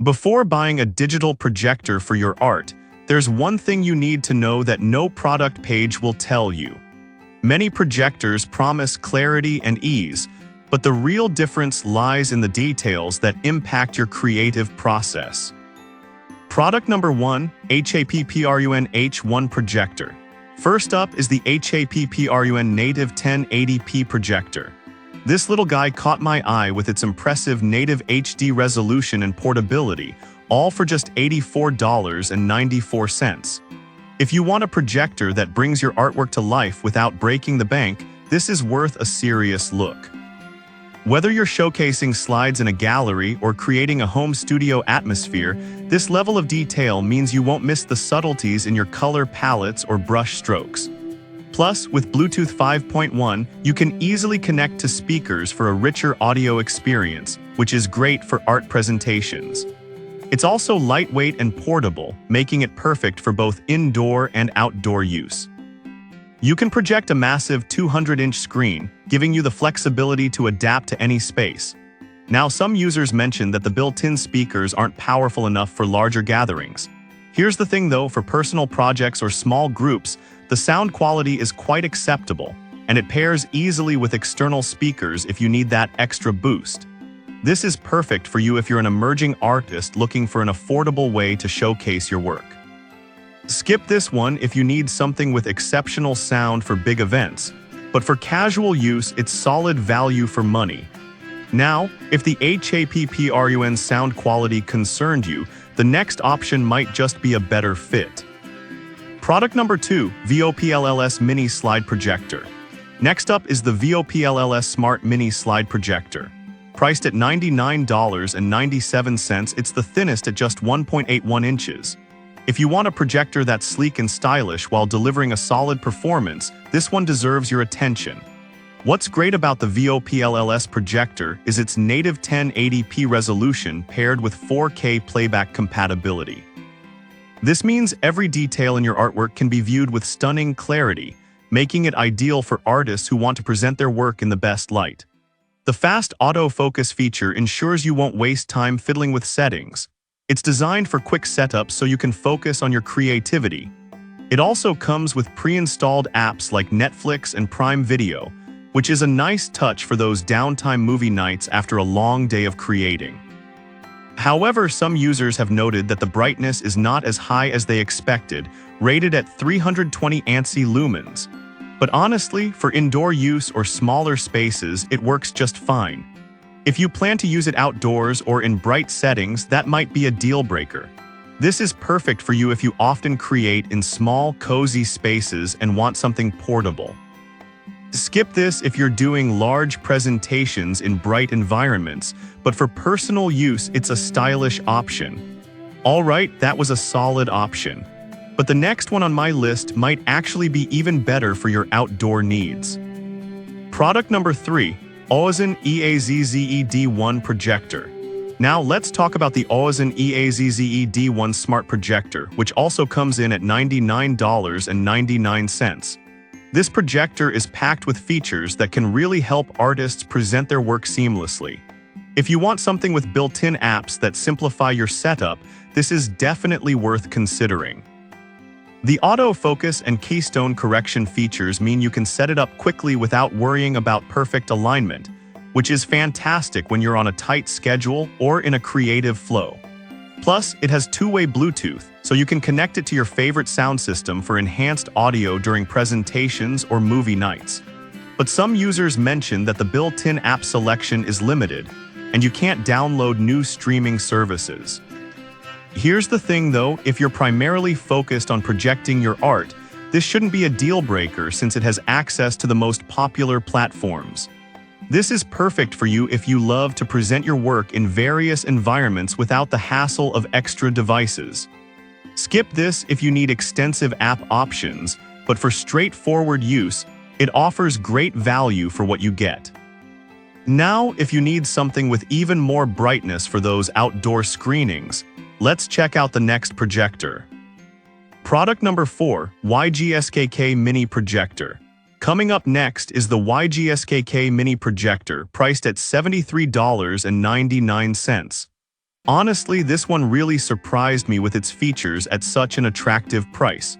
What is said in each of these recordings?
Before buying a digital projector for your art, there's one thing you need to know that no product page will tell you. Many projectors promise clarity and ease, but the real difference lies in the details that impact your creative process. Product number 1, HAPPRUN H1 Projector. First up is the HAPPRUN Native 1080p projector. This little guy caught my eye with its impressive native HD resolution and portability, all for just $84.94. If you want a projector that brings your artwork to life without breaking the bank, this is worth a serious look. Whether you're showcasing slides in a gallery or creating a home studio atmosphere, this level of detail means you won't miss the subtleties in your color palettes or brush strokes. Plus, with Bluetooth 5.1, you can easily connect to speakers for a richer audio experience, which is great for art presentations. It's also lightweight and portable, making it perfect for both indoor and outdoor use. You can project a massive 200-inch screen, giving you the flexibility to adapt to any space. Now, some users mention that the built-in speakers aren't powerful enough for larger gatherings. Here's the thing though, for personal projects or small groups, the sound quality is quite acceptable, and it pairs easily with external speakers if you need that extra boost. This is perfect for you if you're an emerging artist looking for an affordable way to showcase your work. Skip this one if you need something with exceptional sound for big events, but for casual use, it's solid value for money. Now, if the HAPPRUN sound quality concerned you, the next option might just be a better fit. Product number 2, VOPLLS Mini Slide Projector. Next up is the VOPLLS Smart Mini Slide Projector. Priced at $99.97, it's the thinnest at just 1.81 inches. If you want a projector that's sleek and stylish while delivering a solid performance, this one deserves your attention. What's great about the VOPLLS projector is its native 1080p resolution paired with 4K playback compatibility. This means every detail in your artwork can be viewed with stunning clarity, making it ideal for artists who want to present their work in the best light. The fast autofocus feature ensures you won't waste time fiddling with settings. It's designed for quick setups so you can focus on your creativity. It also comes with pre-installed apps like Netflix and Prime Video, which is a nice touch for those downtime movie nights after a long day of creating. However, some users have noted that the brightness is not as high as they expected, rated at 320 ANSI lumens. But honestly, for indoor use or smaller spaces, it works just fine. If you plan to use it outdoors or in bright settings, that might be a deal breaker. This is perfect for you if you often create in small, cozy spaces and want something portable. Skip this if you're doing large presentations in bright environments, but for personal use, it's a stylish option. Alright, that was a solid option. But the next one on my list might actually be even better for your outdoor needs. Product number 3, OAZN EAZZED1 Projector. Now let's talk about the OAZN EAZZED1 Smart Projector, which also comes in at $99.99. This projector is packed with features that can really help artists present their work seamlessly. If you want something with built-in apps that simplify your setup, this is definitely worth considering. The autofocus and keystone correction features mean you can set it up quickly without worrying about perfect alignment, which is fantastic when you're on a tight schedule or in a creative flow. Plus, it has two-way Bluetooth, so you can connect it to your favorite sound system for enhanced audio during presentations or movie nights. But some users mention that the built-in app selection is limited, and you can't download new streaming services. Here's the thing though, if you're primarily focused on projecting your art, this shouldn't be a deal breaker since it has access to the most popular platforms. This is perfect for you if you love to present your work in various environments without the hassle of extra devices. Skip this if you need extensive app options, but for straightforward use, it offers great value for what you get. Now, if you need something with even more brightness for those outdoor screenings, let's check out the next projector. Product number 4, YGSKK Mini Projector. Coming up next is the YGSKK Mini Projector, priced at $73.99. Honestly, this one really surprised me with its features at such an attractive price.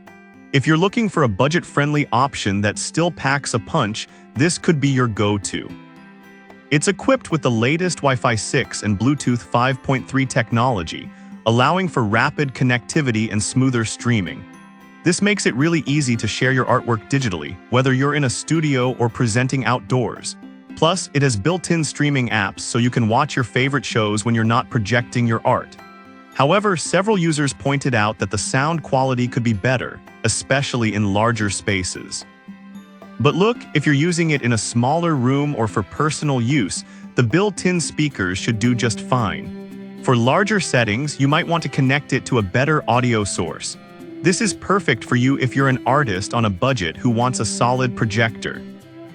If you're looking for a budget-friendly option that still packs a punch, this could be your go-to. It's equipped with the latest Wi-Fi 6 and Bluetooth 5.3 technology, allowing for rapid connectivity and smoother streaming. This makes it really easy to share your artwork digitally, whether you're in a studio or presenting outdoors. Plus, it has built-in streaming apps so you can watch your favorite shows when you're not projecting your art. However, several users pointed out that the sound quality could be better, especially in larger spaces. But look, if you're using it in a smaller room or for personal use, the built-in speakers should do just fine. For larger settings, you might want to connect it to a better audio source. This is perfect for you if you're an artist on a budget who wants a solid projector.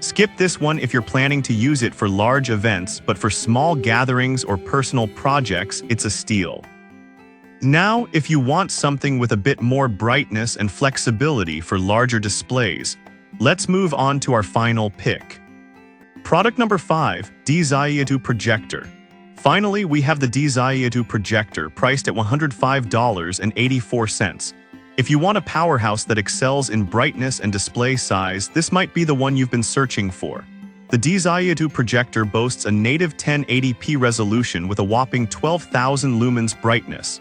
Skip this one if you're planning to use it for large events, but for small gatherings or personal projects, it's a steal. Now, if you want something with a bit more brightness and flexibility for larger displays, let's move on to our final pick. Product number 5, DZI-2 Projector. Finally, we have the DZI-2 Projector, priced at $105.84. If you want a powerhouse that excels in brightness and display size, this might be the one you've been searching for. The DZI-2 Projector boasts a native 1080p resolution with a whopping 12,000 lumens brightness.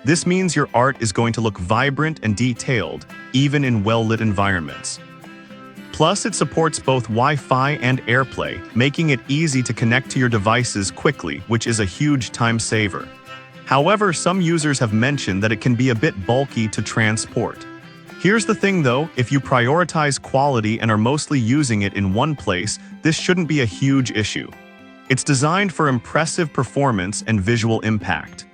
This means your art is going to look vibrant and detailed, even in well-lit environments. Plus, it supports both Wi-Fi and AirPlay, making it easy to connect to your devices quickly, which is a huge time saver. However, some users have mentioned that it can be a bit bulky to transport. Here's the thing though, if you prioritize quality and are mostly using it in one place, this shouldn't be a huge issue. It's designed for impressive performance and visual impact.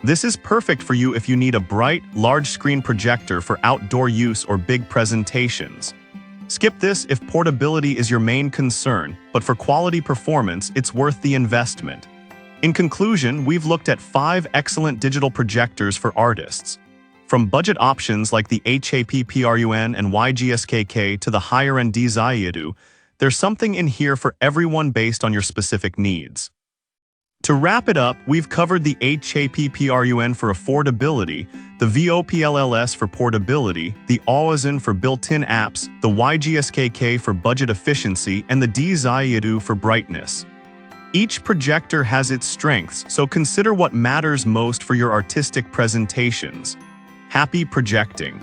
This is perfect for you if you need a bright, large-screen projector for outdoor use or big presentations. Skip this if portability is your main concern, but for quality performance, it's worth the investment. In conclusion, we've looked at 5 excellent digital projectors for artists. From budget options like the HAPPRUN and YGSKK to the higher-end DZI-2, there's something in here for everyone based on your specific needs. To wrap it up, we've covered the HAPPRUN for affordability, the VOPLLS for portability, the AWAZN for built-in apps, the YGSKK for budget efficiency, and the DZI-2 for brightness. Each projector has its strengths, so consider what matters most for your artistic presentations. Happy projecting!